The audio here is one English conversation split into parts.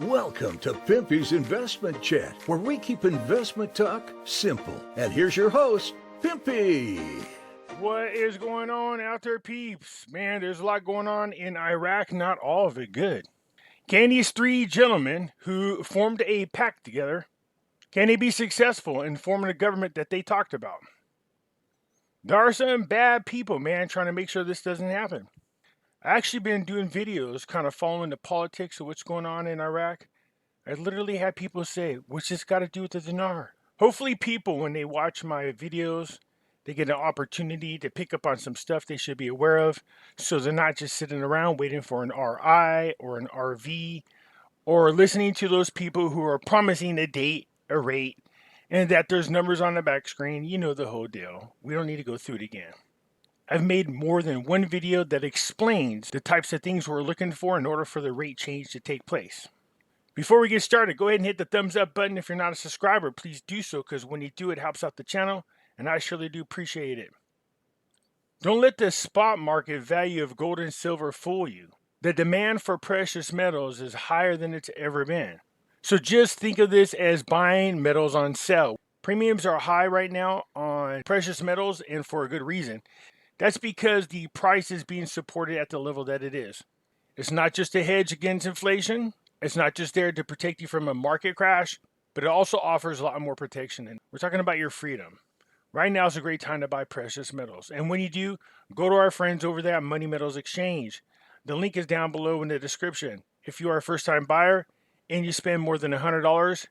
Welcome to Pimpy's Investment Chat, where we keep investment talk simple. And here's your host, Pimpy. What is going on out there, peeps? Man, there's a lot going on in Iraq, not all of it good. Can these three gentlemen who formed a pact together, can they be successful in forming a government that they talked about? There are some bad people, man, trying to make sure this doesn't happen. I've actually been doing videos kind of following the politics of what's going on in Iraq. I literally had people say, what's this got to do with the dinar? Hopefully people, when they watch my videos, they get an opportunity to pick up on some stuff they should be aware of, so they're not just sitting around waiting for an RI or an RV, or listening to those people who are promising a date, a rate, and that there's numbers on the back screen. You know the whole deal. We don't need to go through it again. I've made more than one video that explains the types of things we're looking for in order for the rate change to take place. Before we get started, go ahead and hit the thumbs up button. If you're not a subscriber, please do so, because when you do, it helps out the channel, and I surely do appreciate it. Don't let the spot market value of gold and silver fool you. The demand for precious metals is higher than it's ever been. So just think of this as buying metals on sale. Premiums are high right now on precious metals, and for a good reason. That's because the price is being supported at the level that it is. It's not just a hedge against inflation. It's not just there to protect you from a market crash, but it also offers a lot more protection. And we're talking about your freedom. Right now is a great time to buy precious metals. And when you do, go to our friends over there at Money Metals Exchange. The link is down below in the description. If you are a first-time buyer and you spend more than $100,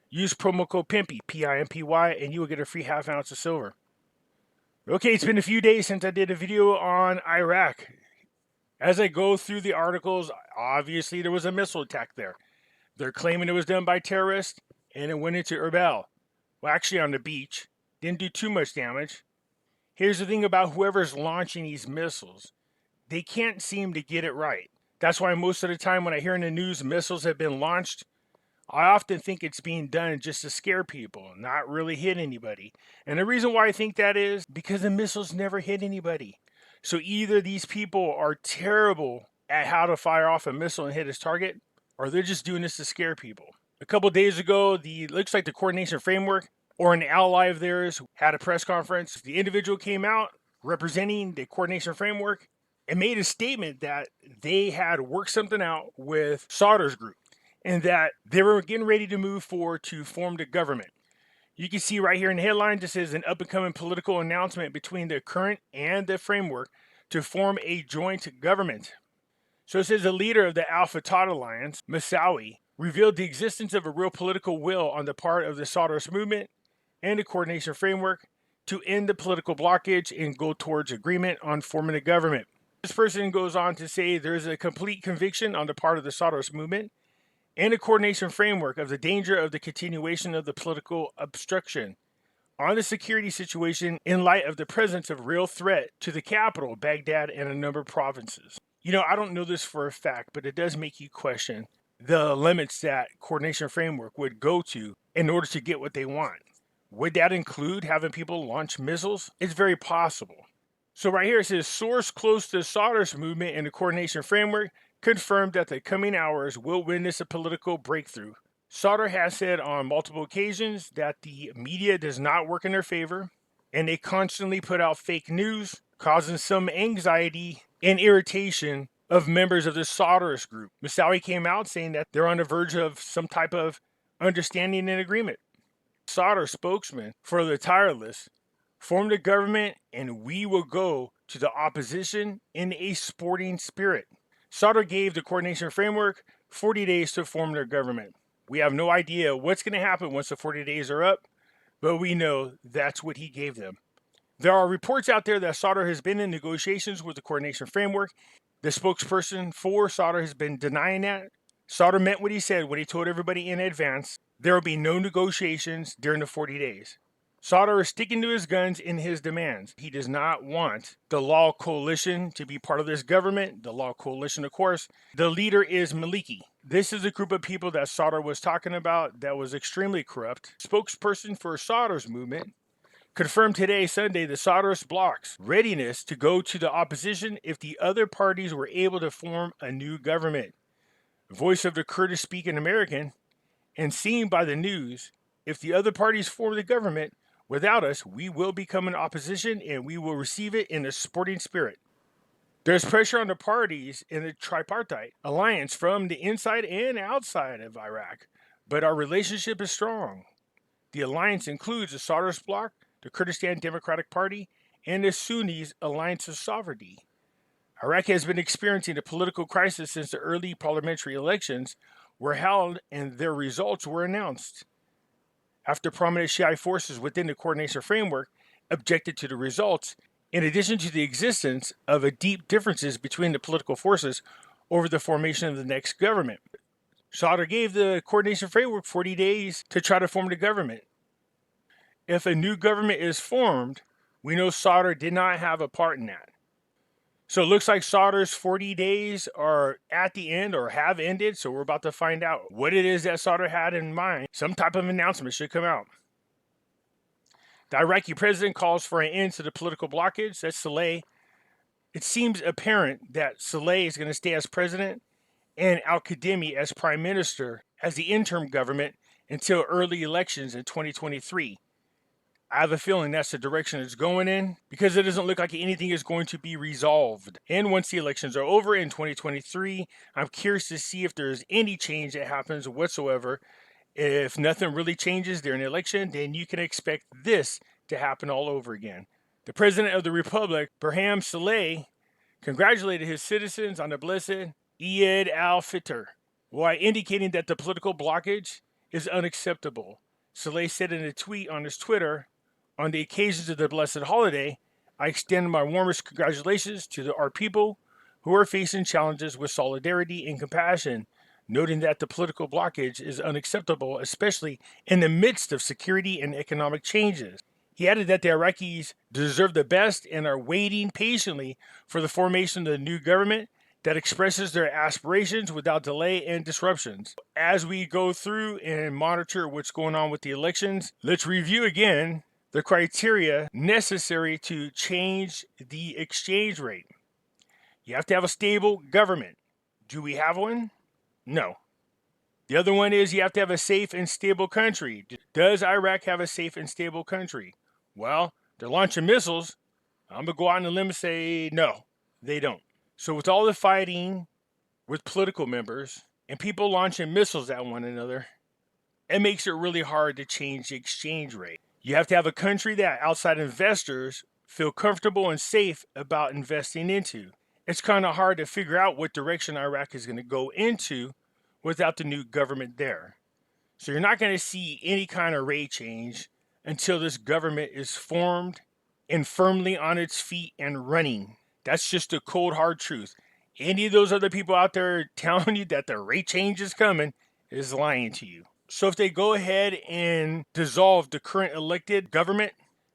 use promo code Pimpy, P-I-M-P-Y, and you will get a free half ounce of silver. Okay, it's been a few days since I did a video on Iraq. As I go through the articles, obviously there was a missile attack there. They're claiming it was done by terrorists, and it went into Erbil. Well, actually on the beach. Didn't do too much damage. Here's the thing about whoever's launching these missiles. They can't seem to get it right. That's why most of the time when I hear in the news missiles have been launched, I often think it's being done just to scare people, not really hit anybody. And the reason why I think that is because the missiles never hit anybody. So either these people are terrible at how to fire off a missile and hit its target, or they're just doing this to scare people. A couple days ago, looks like the Coordination Framework, or an ally of theirs, had a press conference. The individual came out representing the Coordination Framework and made a statement that they had worked something out with Sadr's group, and that they were getting ready to move forward to form the government. You can see right here in the headline, this is an up-and-coming political announcement between the current and the framework to form a joint government. So it says the leader of the Al-Fatah Alliance, Moussaoui, revealed the existence of a real political will on the part of the Sadr's movement and the Coordination Framework to end the political blockage and go towards agreement on forming a government. This person goes on to say there is a complete conviction on the part of the Sadr's movement and a Coordination Framework of the danger of the continuation of the political obstruction on the security situation in light of the presence of real threat to the capital, Baghdad, and a number of provinces. You know, I don't know this for a fact, but it does make you question the limits that Coordination Framework would go to in order to get what they want. Would that include having people launch missiles? It's very possible. So right here it says, source close to Sadr's movement and the Coordination Framework confirmed that the coming hours will witness a political breakthrough. Sadr has said on multiple occasions that the media does not work in their favor, and they constantly put out fake news, causing some anxiety and irritation of members of the Sadr's group. Moussaoui came out saying that they're on the verge of some type of understanding and agreement. Sadr, spokesman for the tireless, formed a government and we will go to the opposition in a sporting spirit. Sadr gave the Coordination Framework 40 days to form their government. We have no idea what's going to happen once the 40 days are up, but we know that's what he gave them. There are reports out there that Sadr has been in negotiations with the Coordination Framework. The spokesperson for Sadr has been denying that. Sadr meant what he said when he told everybody in advance there will be no negotiations during the 40 days. Sadr is sticking to his guns in his demands. He does not want the Law Coalition to be part of this government. The Law Coalition, of course. The leader is Maliki. This is a group of people that Sadr was talking about that was extremely corrupt. Spokesperson for Sadr's movement confirmed today, Sunday, the Sadr's bloc's readiness to go to the opposition if the other parties were able to form a new government. voice of the Kurdish-speaking American, and seen by the news, if the other parties form the government without us, we will become an opposition and we will receive it in a sporting spirit. There's pressure on the parties in the tripartite alliance from the inside and outside of Iraq, but our relationship is strong. The alliance includes the Sadr's bloc, the Kurdistan Democratic Party, and the Sunnis' Alliance of Sovereignty. Iraq has been experiencing a political crisis since the early parliamentary elections were held and their results were announced. After prominent Shiite forces within the coordination framework objected to the results, in addition to the existence of deep differences between the political forces over the formation of the next government. Sadr gave the coordination framework 40 days to try to form the government. If a new government is formed, we know Sadr did not have a part in that. So it looks like Sadr's 40 days are at the end or have ended, so we're about to find out what it is that Sadr had in mind. Some type of announcement should come out. The Iraqi president calls for an end to the political blockage. That's Saleh. It seems apparent that Saleh is going to stay as president and Al-Kadhimi as prime minister as the interim government until early elections in 2023. I have a feeling that's the direction it's going in because it doesn't look like anything is going to be resolved. And once the elections are over in 2023, I'm curious to see if there's any change that happens whatsoever. If nothing really changes during the election, then you can expect this to happen all over again. The president of the republic, Barham Saleh, congratulated his citizens on the blessed Eid al-Fitr, while indicating that the political blockage is unacceptable. Saleh said in a tweet on his Twitter, "On the occasions of the blessed holiday, I extend my warmest congratulations to our people who are facing challenges with solidarity and compassion, noting that the political blockage is unacceptable, especially in the midst of security and economic changes." He added that the Iraqis deserve the best and are waiting patiently for the formation of the new government that expresses their aspirations without delay and disruptions. As we go through and monitor what's going on with the elections, let's review again the criteria necessary to change the exchange rate. You have to have a stable government. Do we have one? No. The other one is you have to have a safe and stable country. Does Iraq have a safe and stable country? Well, they're launching missiles. I'm going to go out on a limb and say no, they don't. So with all the fighting with political members and people launching missiles at one another, it makes it really hard to change the exchange rate. You have to have a country that outside investors feel comfortable and safe about investing into. It's kind of hard to figure out what direction Iraq is going to go into without the new government there. So you're not going to see any kind of rate change until this government is formed and firmly on its feet and running. That's just the cold, hard truth. Any of those other people out there telling you that the rate change is coming is lying to you. So if they go ahead and dissolve the current elected government,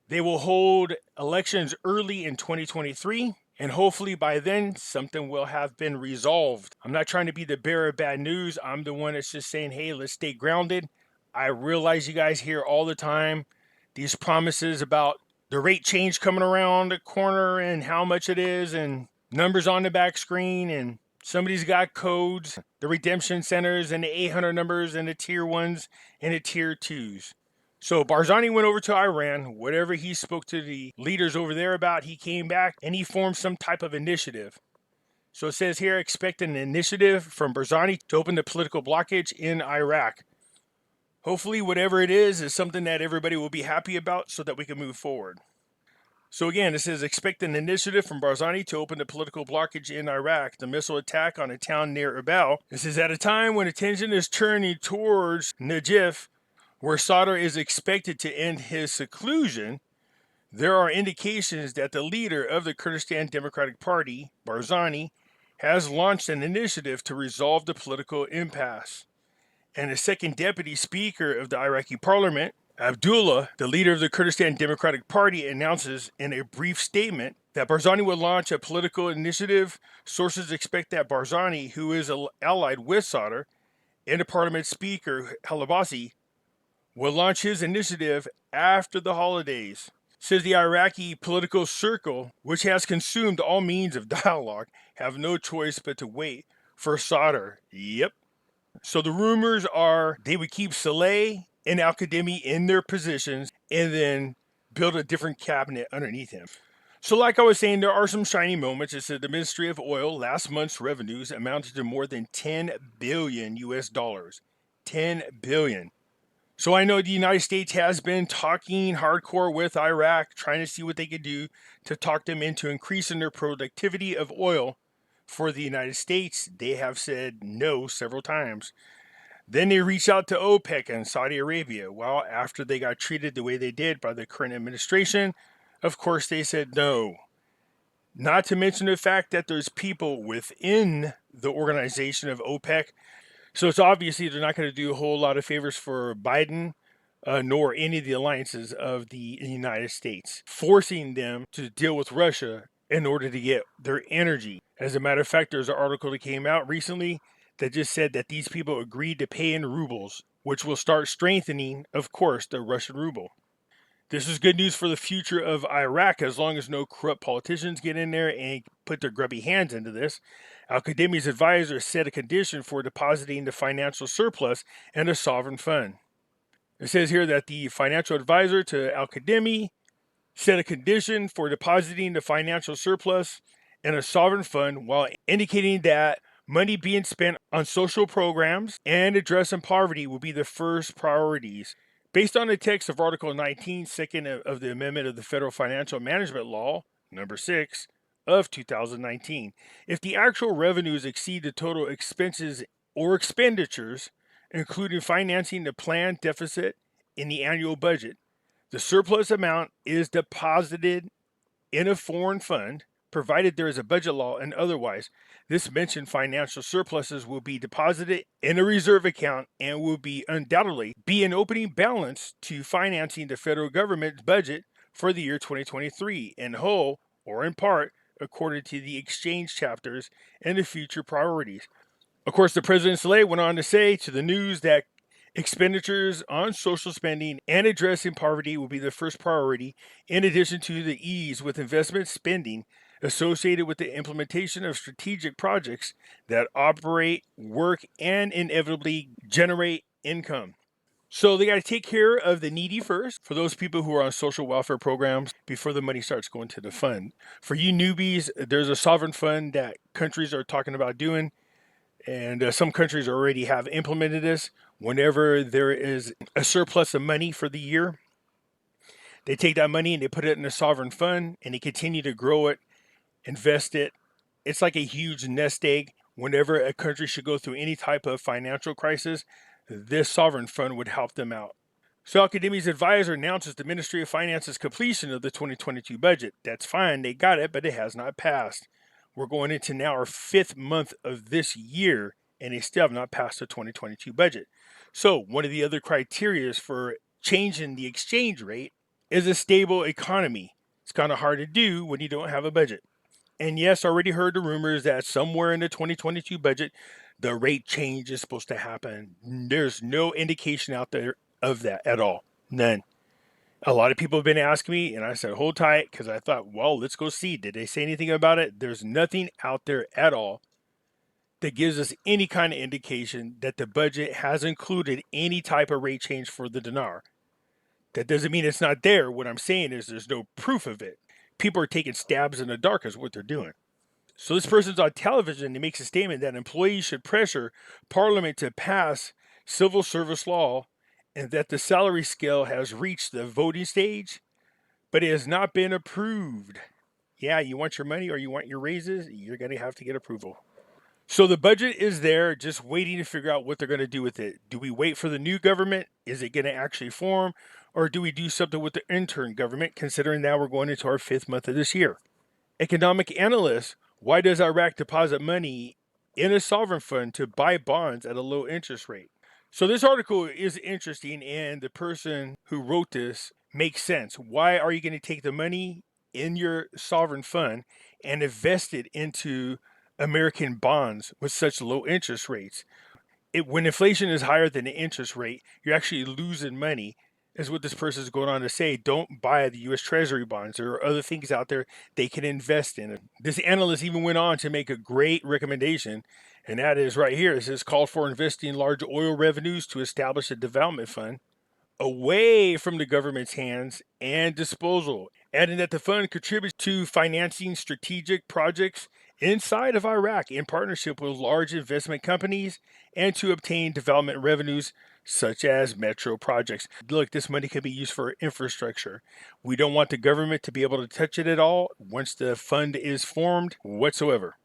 they will hold elections early in 2023. And hopefully by then, something will have been resolved. I'm not trying to be the bearer of bad news. I'm the one that's just saying, hey, let's stay grounded. I realize you guys hear all the time these promises about the rate change coming around the corner and how much it is and numbers on the back screen and somebody's got codes, the redemption centers and the 800 numbers and the tier 1s and the tier 2s. So Barzani went over to Iran. Whatever he spoke to the leaders over there about, he came back and he formed some type of initiative. So it says here, expect an initiative from Barzani to open the political blockage in Iraq. Hopefully whatever it is something that everybody will be happy about so that we can move forward. So again, it says expect an initiative from Barzani to open the political blockage in Iraq. The missile attack on a town near Erbil. This is at a time when attention is turning towards Najaf, where Sadr is expected to end his seclusion. There are indications that the leader of the Kurdistan Democratic Party, Barzani, has launched an initiative to resolve the political impasse. And the second deputy speaker of the Iraqi parliament, Abdullah, the leader of the Kurdistan Democratic Party, announces in a brief statement that Barzani will launch a political initiative. Sources expect that Barzani, who is allied with Sadr, and the parliament speaker, Halabasi, will launch his initiative after the holidays. Says the Iraqi political circle, which has consumed all means of dialogue, have no choice but to wait for Sadr. Yep. So the rumors are they would keep Saleh and Al-Qademi in their positions and then build a different cabinet underneath him. So like I was saying, there are some shiny moments. It said the Ministry of Oil last month's revenues amounted to more than 10 billion US dollars. 10 billion. So I know the United States has been talking hardcore with Iraq, trying to see what they could do to talk them into increasing their productivity of oil for the United States. They have said no several times. Then they reached out to OPEC and Saudi Arabia. Well, after they got treated the way they did by the current administration, of course they said no. Not to mention the fact that there's people within the organization of OPEC. So it's obviously they're not going to do a whole lot of favors for Biden, nor any of the alliances of the United States, forcing them to deal with Russia in order to get their energy. As a matter of fact, there's an article that came out recently that just said that these people agreed to pay in rubles, which will start strengthening, of course, the Russian ruble. This is good news for the future of Iraq as long as no corrupt politicians get in there and put their grubby hands into this. Al-Qademi's advisor set a condition for depositing the financial surplus in a sovereign fund. It says here that the financial advisor to Al-Qademi set a condition for depositing the financial surplus in a sovereign fund while indicating that money being spent on social programs and addressing poverty will be the first priorities. Based on the text of Article 19, second of the Amendment of the Federal Financial Management Law, number 6, of 2019, if the actual revenues exceed the total expenses or expenditures, including financing the planned deficit in the annual budget, the surplus amount is deposited in a foreign fund, provided there is a budget law and otherwise. This mentioned financial surpluses will be deposited in a reserve account and will be undoubtedly be an opening balance to financing the federal government's budget for the year 2023 in whole or in part according to the exchange chapters and the future priorities. Of course, the President Saleh went on to say to the news that expenditures on social spending and addressing poverty will be the first priority, in addition to the ease with investment spending associated with the implementation of strategic projects that operate, work, and inevitably generate income. So they got to take care of the needy first, for those people who are on social welfare programs, before the money starts going to the fund. For you newbies, there's a sovereign fund that countries are talking about doing, and some countries already have implemented this. Whenever there is a surplus of money for the year, they take that money and they put it in a sovereign fund and they continue to grow it, invest it. It's like a huge nest egg. Whenever a country should go through any type of financial crisis, this sovereign fund would help them out. So Al-Qademi's advisor announces the Ministry of Finance's completion of the 2022 budget. That's fine, they got it, but it has not passed. We're going into now our 5th month of this year, and they still have not passed the 2022 budget. So one of the other criteria for changing the exchange rate is a stable economy. It's kind of hard to do when you don't have a budget. And yes, I already heard the rumors that somewhere in the 2022 budget, the rate change is supposed to happen. There's no indication out there of that at all. None. A lot of people have been asking me, and I said, hold tight, because I thought, well, let's go see. Did they say anything about it? There's nothing out there at all that gives us any kind of indication that the budget has included any type of rate change for the dinar. That doesn't mean it's not there. What I'm saying is there's no proof of it. People are taking stabs in the dark is what they're doing. So this person's on television and he makes a statement that employees should pressure Parliament to pass civil service law and that the salary scale has reached the voting stage, but it has not been approved. Yeah, you want your money or you want your raises, you're going to have to get approval. So the budget is there, just waiting to figure out what they're going to do with it. Do we wait for the new government? Is it going to actually form? Or do we do something with the intern government, considering now we're going into our 5th month of this year? Economic analysts, why does Iraq deposit money in a sovereign fund to buy bonds at a low interest rate? So this article is interesting, and the person who wrote this makes sense. Why are you going to take the money in your sovereign fund and invest it into American bonds with such low interest rates? When inflation is higher than the interest rate, you're actually losing money, is what this person is going on to say. Don't buy the U.S. Treasury bonds. There are other things out there they can invest in. This analyst even went on to make a great recommendation And that is right here. It says called for investing large oil revenues to establish a development fund away from the government's hands and disposal, adding that the fund contributes to financing strategic projects inside of Iraq in partnership with large investment companies and to obtain development revenues such as metro projects. Look, this money can be used for infrastructure. We don't want the government to be able to touch it at all once the fund is formed whatsoever.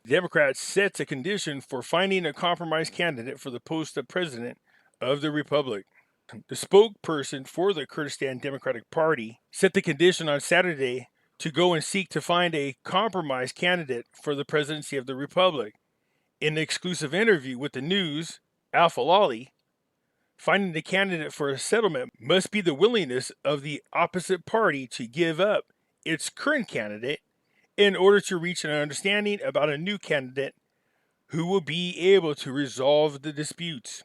Democrats sets a condition for finding a compromise candidate for the post of president of the republic. The spokesperson for the Kurdistan Democratic Party set the condition on Saturday to go and seek to find a compromise candidate for the presidency of the republic. In an exclusive interview with the news, Al-Falali, finding the candidate for a settlement must be the willingness of the opposite party to give up its current candidate in order to reach an understanding about a new candidate who will be able to resolve the disputes.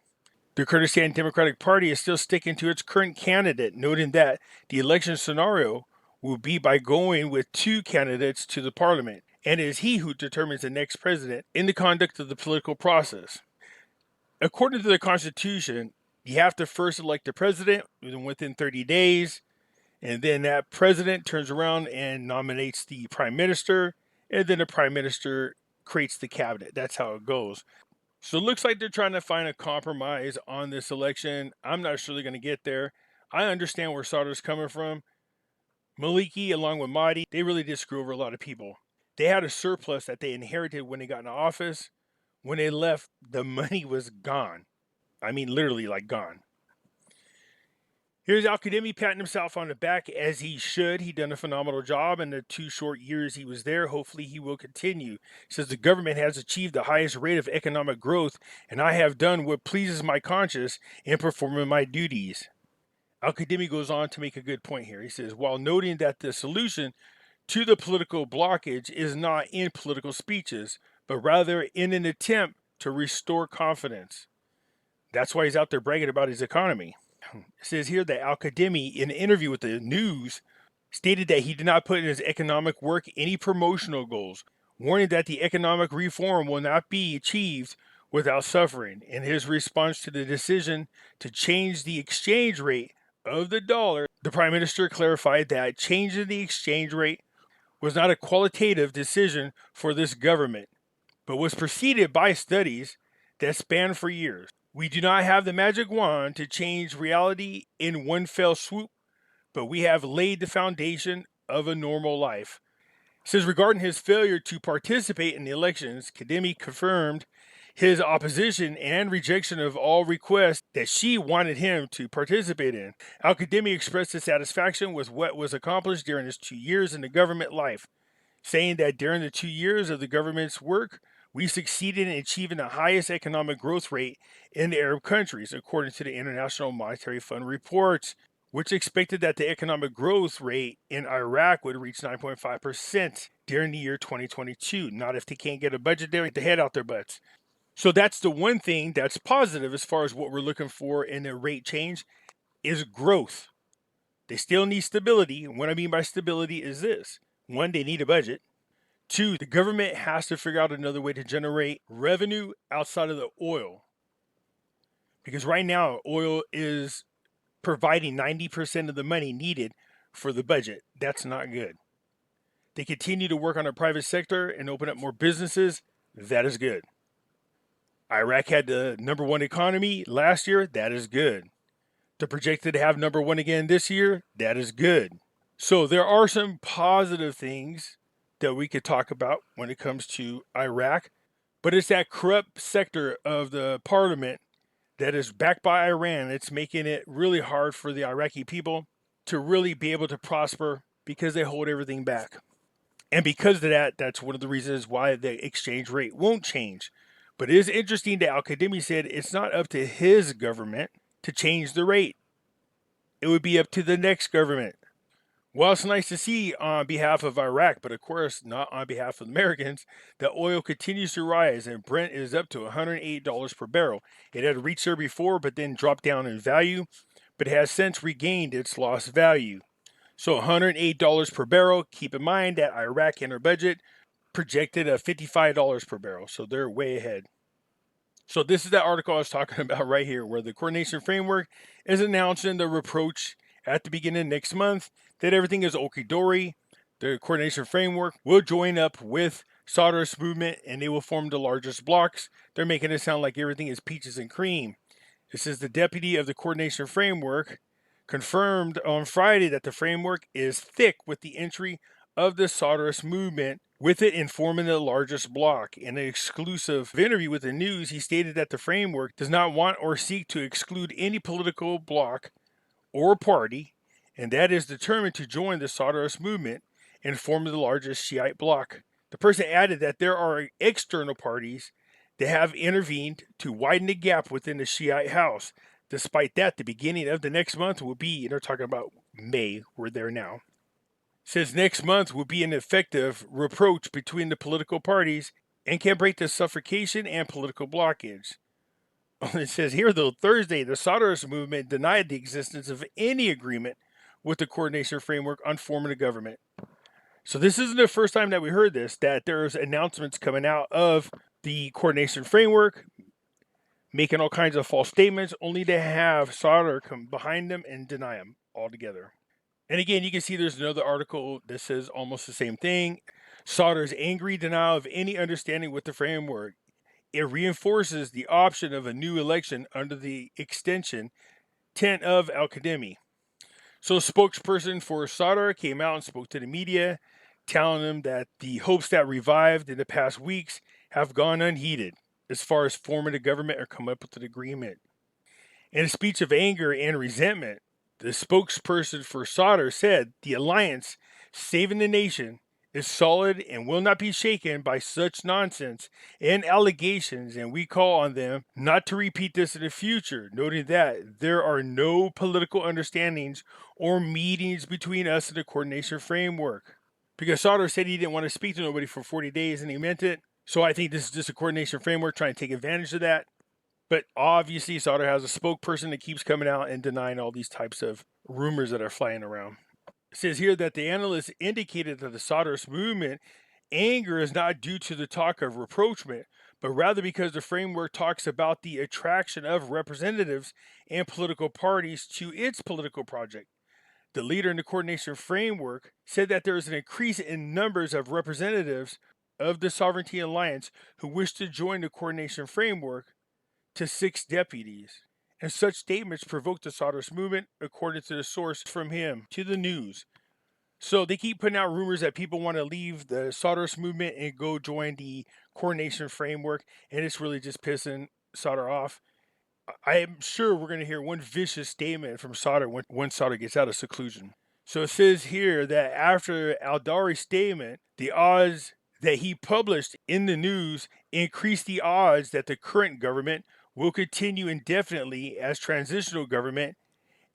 The Kurdistan Democratic Party is still sticking to its current candidate, noting that the election scenario will be by going with two candidates to the parliament, and it is he who determines the next president in the conduct of the political process. According to the Constitution, you have to first elect a president within 30 days, and then that president turns around and nominates the prime minister, and then the prime minister creates the cabinet. That's how it goes. So it looks like they're trying to find a compromise on this election. I'm not sure they're going to get there. I understand where Sadr's coming from. Maliki, along with Mahdi, they really did screw over a lot of people. They had a surplus that they inherited when they got into office. When they left, the money was gone. I mean, literally, like gone. Here's Al-Kadhimi patting himself on the back, as he should. He done a phenomenal job in the 2 short years he was there. Hopefully he will continue. He says the government has achieved the highest rate of economic growth, and I have done what pleases my conscience in performing my duties. Al-Kadhimi goes on to make a good point here. He says, while noting that the solution to the political blockage is not in political speeches, but rather in an attempt to restore confidence. That's why he's out there bragging about his economy. It says here that Al-Kadhimi, in an interview with the news, stated that he did not put in his economic work any promotional goals, warning that the economic reform will not be achieved without suffering. In his response to the decision to change the exchange rate of the dollar, the Prime Minister clarified that changing the exchange rate was not a qualitative decision for this government, but was preceded by studies that spanned for years. We do not have the magic wand to change reality in one fell swoop, but we have laid the foundation of a normal life. It says regarding his failure to participate in the elections, Kadhimi confirmed his opposition and rejection of all requests that she wanted him to participate in. Al-Kadhimi expressed dissatisfaction with what was accomplished during his 2 years in the government life, saying that during the 2 years of the government's work, we succeeded in achieving the highest economic growth rate in the Arab countries, according to the International Monetary Fund reports, which expected that the economic growth rate in Iraq would reach 9.5% during the year 2022. Not if they can't get a budget there, get the head out their butts. So that's the one thing that's positive as far as what we're looking for in the rate change is growth. They still need stability. And what I mean by stability is this. 1, they need a budget. 2, the government has to figure out another way to generate revenue outside of the oil. Because right now, oil is providing 90% of the money needed for the budget. That's not good. They continue to work on the private sector and open up more businesses. That is good. Iraq had the #1 economy last year. That is good. They're projected to have #1 again this year. That is good. So there are some positive things that we could talk about when it comes to Iraq, but it's that corrupt sector of the parliament that is backed by Iran. It's making it really hard for the Iraqi people to really be able to prosper because they hold everything back. And because of that, that's one of the reasons why the exchange rate won't change. But it is interesting that Al-Kadhimi said it's not up to his government to change the rate. It would be up to the next government. Well, it's nice to see on behalf of Iraq, but of course not on behalf of Americans, that oil continues to rise and Brent is up to $108 per barrel. It had reached there before, but then dropped down in value, but has since regained its lost value. So $108 per barrel. Keep in mind that Iraq in their budget projected at $55 per barrel. So they're way ahead. So this is that article I was talking about right here, where the coordination framework is announcing the reproach at the beginning of next month that everything is okie-dory. The coordination framework will join up with Sadr's movement and they will form the largest blocks. They're making it sound like everything is peaches and cream. It says the deputy of the coordination framework confirmed on Friday that the framework is thick with the entry of the Sadr's movement, with it informing the largest bloc. In an exclusive interview with the news, he stated that the framework does not want or seek to exclude any political bloc or party, and that is determined to join the Sadr's movement and form the largest Shiite bloc. The person added that there are external parties that have intervened to widen the gap within the Shiite house. Despite that, the beginning of the next month will be, and they're talking about May, we're there now, says next month will be an effective reproach between the political parties and can break the suffocation and political blockage. It says here, though, Thursday, the Sadr's movement denied the existence of any agreement with the coordination framework on forming a government. So this isn't the first time that we heard this, that there's announcements coming out of the coordination framework, making all kinds of false statements, only to have Sadr come behind them and deny them altogether. And again, you can see there's another article that says almost the same thing. Sadr's angry denial of any understanding with the framework. It reinforces the option of a new election under the extension tent of Al-Qademi. So a spokesperson for Sadr came out and spoke to the media, telling them that the hopes that revived in the past weeks have gone unheeded as far as forming a government or come up with an agreement. In a speech of anger and resentment, the spokesperson for Sadr said the alliance saving the nation is solid and will not be shaken by such nonsense and allegations, and we call on them not to repeat this in the future, noting that there are no political understandings or meetings between us and the coordination framework. Because Sadr said he didn't want to speak to nobody for 40 days, and he meant it. So I think this is just a coordination framework trying to take advantage of that. But obviously, Sadr has a spokesperson that keeps coming out and denying all these types of rumors that are flying around. It says here that the analysts indicated that the Sadr's movement anger is not due to the talk of rapprochement, but rather because the framework talks about the attraction of representatives and political parties to its political project. The leader in the coordination framework said that there is an increase in numbers of representatives of the Sovereignty Alliance who wish to join the coordination framework to 6 deputies. And such statements provoked the Sadr's movement, according to the source from him to the news. So they keep putting out rumors that people want to leave the Sadr's movement and go join the coordination framework, and it's really just pissing Sadr off. I am sure we're going to hear one vicious statement from Sadr when Sadr gets out of seclusion. So it says here that after Al-Dawri's statement, the odds that he published in the news increased the odds that the current government will continue indefinitely as transitional government,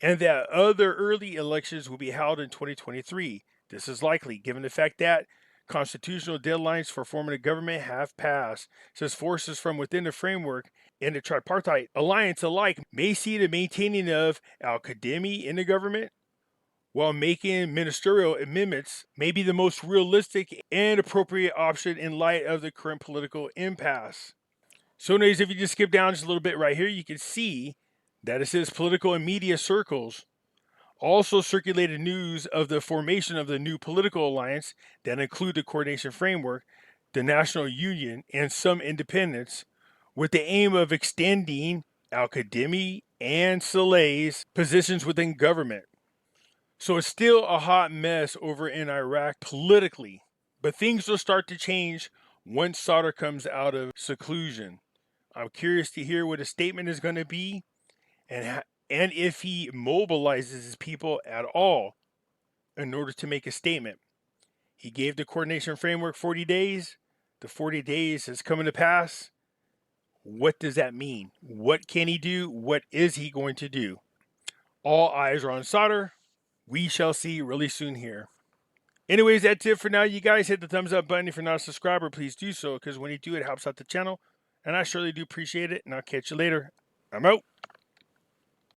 and that other early elections will be held in 2023. This is likely, given the fact that constitutional deadlines for forming a government have passed. Says forces from within the framework and the tripartite alliance alike may see the maintaining of Al-Qademi in the government, while making ministerial amendments may be the most realistic and appropriate option in light of the current political impasse. So anyways, if you just skip down just a little bit right here, you can see that it says political and media circles also circulated news of the formation of the new political alliance that include the coordination framework, the National Union, and some independents, with the aim of extending Al-Qademi and Saleh's positions within government. So it's still a hot mess over in Iraq politically, but things will start to change once Sadr comes out of seclusion. I'm curious to hear what his statement is going to be, and if he mobilizes his people at all in order to make a statement. He gave the coordination framework 40 days. The 40 days has come to pass. What does that mean? What can he do? What is he going to do? All eyes are on Sadr. We shall see really soon here. Anyways, that's it for now. You guys hit the thumbs up button. If you're not a subscriber, please do so, because when you do, it helps out the channel. And I surely do appreciate it. And I'll catch you later. I'm out.